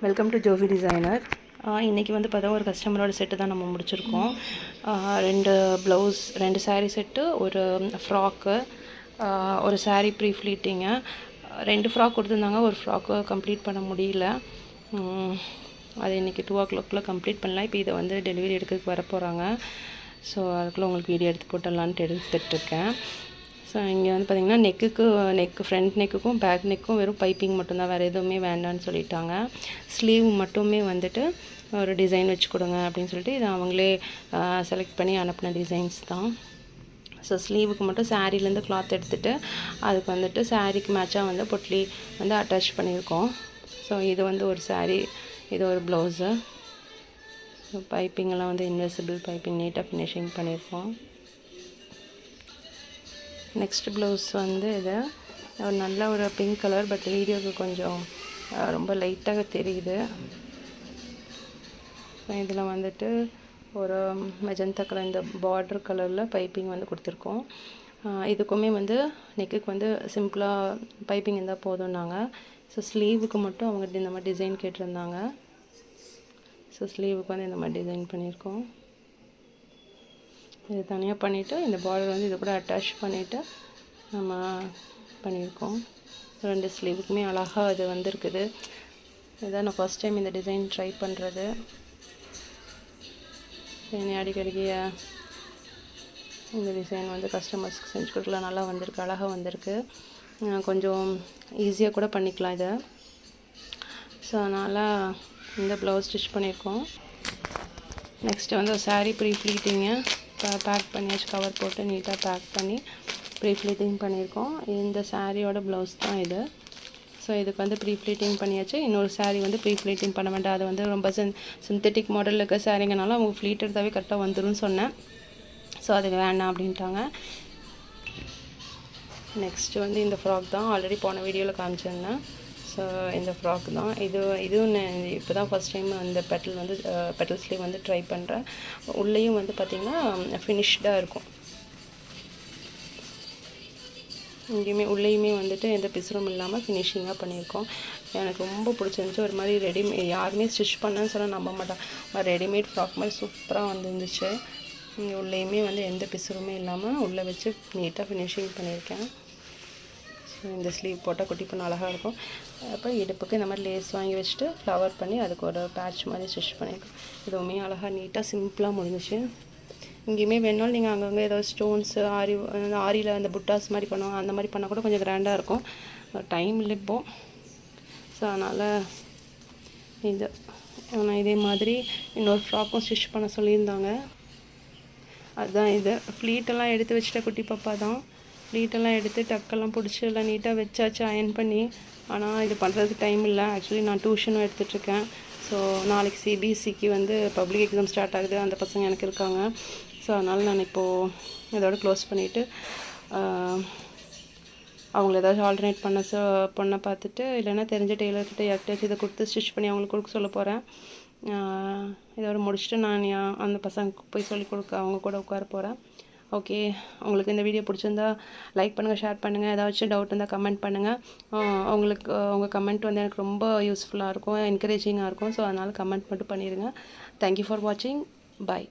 Welcome to Jovi designer. இன்றைக்கி வந்து பார்த்தா ஒரு கஸ்டமரோட செட்டு தான் நம்ம முடிச்சிருக்கோம். 2 ப்ளவுஸ், 2 சாரீ செட்டு, ஒரு ஃப்ராக்கு, ஒரு சாரீ ப்ரீ ஃப்ளீட்டிங்கு, 2 ஃப்ராக் கொடுத்துருந்தாங்க. ஒரு ஃப்ராக்கு கம்ப்ளீட் பண்ண முடியல. அது இன்றைக்கி 2 o'clock கம்ப்ளீட் பண்ணலாம். இப்போ இதை வந்து டெலிவரி எடுக்கிறதுக்கு வர போகிறாங்க. ஸோ அதுக்குள்ளே உங்களுக்கு வீடியோ எடுத்து போட்டுடலான்ட்டு எடுத்துகிட்ருக்கேன். ஸோ இங்கே வந்து பார்த்திங்கன்னா ஃப்ரண்ட் நெக்குக்கும் பேக் நெக்கும் வெறும் பைப்பிங் மட்டும்தான், வேறு எதுவுமே வேண்டான்னு சொல்லிட்டாங்க. ஸ்லீவ் மட்டுமே வந்துட்டு ஒரு டிசைன் வச்சு கொடுங்க அப்படின்னு சொல்லிட்டு இதை அவங்களே செலக்ட் பண்ணி அனுப்பின டிசைன்ஸ் தான். ஸோ ஸ்லீவுக்கு மட்டும் சாரீலேருந்து கிளாத் எடுத்துகிட்டு அதுக்கு வந்துட்டு சாரீக்கு மேட்சாக வந்து பொட்லி வந்து அட்டாச் பண்ணியிருக்கோம். ஸோ இது வந்து ஒரு சாரீ, இது ஒரு ப்ளவுஸு. பைப்பிங்கெல்லாம் வந்து இன்விசிபிள் பைப்பிங் நீட்டாக ஃபினிஷிங் பண்ணியிருக்கோம். நெக்ஸ்ட் ப்ளவுஸ் வந்து இது ஒரு நல்ல ஒரு பிங்க் கலர், பட் வீடியோவுக்கு கொஞ்சம் ரொம்ப லைட்டாக தெரியுது. இதில் வந்துட்டு ஒரு மெஜந்தா கலர், இந்த பார்டர் கலரில் பைப்பிங் வந்து கொடுத்துருக்கோம். இதுக்குமே வந்து நெக்குக்கு வந்து சிம்பிளாக பைப்பிங் இருந்தால் போதும்னாங்க. ஸோ ஸ்லீவுக்கு மட்டும் அவங்க இந்த மாதிரி டிசைன் கேட்டிருந்தாங்க. ஸோ ஸ்லீவுக்கு வந்து இந்த மாதிரி டிசைன் பண்ணியிருக்கோம். இது தனியாக பண்ணிவிட்டு இந்த பார்டர் வந்து இது கூட அட்டாச் பண்ணிவிட்டு நம்ம பண்ணியிருக்கோம். 2 ஸ்லீவுக்குமே அழகாக இது வந்துருக்குது. இதுதான் நான் ஃபஸ்ட் டைம் இந்த டிசைன் ட்ரை பண்ணுறது. அடிக்கடிக்கு இந்த டிசைன் வந்து கஸ்டமர்ஸ்க்கு செஞ்சு கொடுக்கலாம். நல்லா வந்திருக்கு, அழகாக வந்திருக்கு. கொஞ்சம் ஈஸியாக கூட பண்ணிக்கலாம் இதை. ஸோ அதனால் இந்த ப்ளவுஸ் ஸ்டிச் பண்ணியிருக்கோம். நெக்ஸ்ட்டு வந்து சாரீ ப்ரீ ஃப்ளீட்டிங்கு பேக் பண்ணியாச்சு, கவர் போட்டு நீட்டாக பேக் பண்ணி ப்ரீ ஃப்ளீட்டிங் பண்ணியிருக்கோம். இந்த சாரியோட ப்ளவுஸ் தான் இது. ஸோ இதுக்கு வந்து ப்ரீ ஃப்ளீட்டிங் பண்ணியாச்சு. இன்னொரு சாரீ வந்து ப்ரீ ஃப்ளீட்டிங் பண்ண வேண்டாம், அது வந்து ரொம்ப சிந்தட்டிக் மாடலில் இருக்க சாரீங்கனால அவங்க ஃப்ளீட் எடுத்தாவே கரெக்டாக வந்துடும் சொன்னேன். ஸோ அதுக்கு வேண்டாம் அப்படின்ட்டாங்க. நெக்ஸ்ட்டு வந்து இந்த ஃப்ராக் தான், ஆல்ரெடி போன வீடியோவில் காமிச்சிருந்தேன். ஸோ இந்த ஃப்ராக் தான் இதுவும் இப்போ தான் ஃபஸ்ட் டைம் அந்த பெட்டல் ஸ்லீவ் வந்து ட்ரை பண்ணுறேன். உள்ளேயும் வந்து பார்த்திங்கன்னா ஃபினிஷ்டாக இருக்கும். இங்கேயுமே உள்ளேயுமே வந்துட்டு எந்த பிசுறும் இல்லாமல் ஃபினிஷிங்காக பண்ணியிருக்கோம். எனக்கு ரொம்ப பிடிச்சிருந்துச்சி. ஒரு மாதிரி யாருமே ஸ்டிச் பண்ணேன்னு சொன்னால் நம்ப மாட்டேன். ரெடிமேட் ஃப்ராக் மாதிரி சூப்பராக வந்துருந்துச்சு. இங்கே உள்ளேயுமே வந்து எந்த பிசுறுமே இல்லாமல் உள்ளே வச்சு நீட்டாக ஃபினிஷிங் பண்ணியிருக்கேன். ஸோ இந்த ஸ்லீவ் போட்டால் குட்டி பண்ண அழகாக இருக்கும். அப்புறம் இடுப்புக்கு இந்த மாதிரி லேஸ் வாங்கி வச்சுட்டு ஃப்ளவர் பண்ணி அதுக்கு ஒரு பேட்ச் மாதிரி ஸ்டிச் பண்ணியிருக்கோம். இதுவுமே அழகாக நீட்டாக சிம்பிளாக முடிஞ்சிச்சு. இங்கேயுமே வேணாலும் நீங்கள் அங்கங்கே ஏதாவது ஸ்டோன்ஸு ஆரியில் அந்த புட்டாஸ் மாதிரி பண்ணுவோம், அந்த மாதிரி பண்ணால் கூட கொஞ்சம் கிராண்டாக இருக்கும். டைம் இல்லை இப்போது. ஸோ அதனால் இது ஆனால் இதே மாதிரி இன்னொரு ஃப்ராக்கும் ஸ்டிச் பண்ண சொல்லியிருந்தாங்க. அதுதான் இது. ஃப்ளீட்டெல்லாம் எடுத்து வச்சுட்ட குட்டி பாப்பா தான். ஃப்ளீட்டெல்லாம் எடுத்து டக்கெல்லாம் பிடிச்சி எல்லாம் நீட்டாக வச்சாச்சு அயன் பண்ணி. ஆனால் இது பண்ணுறதுக்கு டைம் இல்லை. ஆக்சுவலி நான் டியூஷனும் எடுத்துகிட்ருக்கேன். ஸோ நாளைக்கு சிபிஎஸ்சிக்கு வந்து பப்ளிக் எக்ஸாம் ஸ்டார்ட் ஆகுது. அந்த பசங்க எனக்கு இருக்காங்க. ஸோ அதனால் நான் இப்போது இதோட க்ளோஸ் பண்ணிவிட்டு அவங்கள ஏதாச்சும் ஆல்டர்னேட் பண்ண பார்த்துட்டு, இல்லைன்னா தெரிஞ்ச டெய்லர்கிட்ட யார்கிட்டயாச்சும் இதை கொடுத்து ஸ்டிச் பண்ணி அவங்களுக்கு கொடுக்க சொல்ல போகிறேன். இதோட முடிச்சுட்டு நான் அந்த பசங்களுக்கு போய் சொல்லிக் கொடுக்க அவங்க கூட உட்கார போகிறேன். ஓகே, உங்களுக்கு இந்த வீடியோ பிடிச்சிருந்தா லைக் பண்ணுங்கள், ஷேர் பண்ணுங்கள். ஏதாச்சும் டவுட் இருந்தால் கமெண்ட் பண்ணுங்கள். உங்கள் கமெண்ட் வந்து எனக்கு ரொம்ப யூஸ்ஃபுல்லாக இருக்கும், என்கரேஜிங்காக இருக்கும். ஸோ அதனால் கமெண்ட் மட்டும் பண்ணிடுங்க. தேங்க்யூ ஃபார் வாட்சிங். பாய்.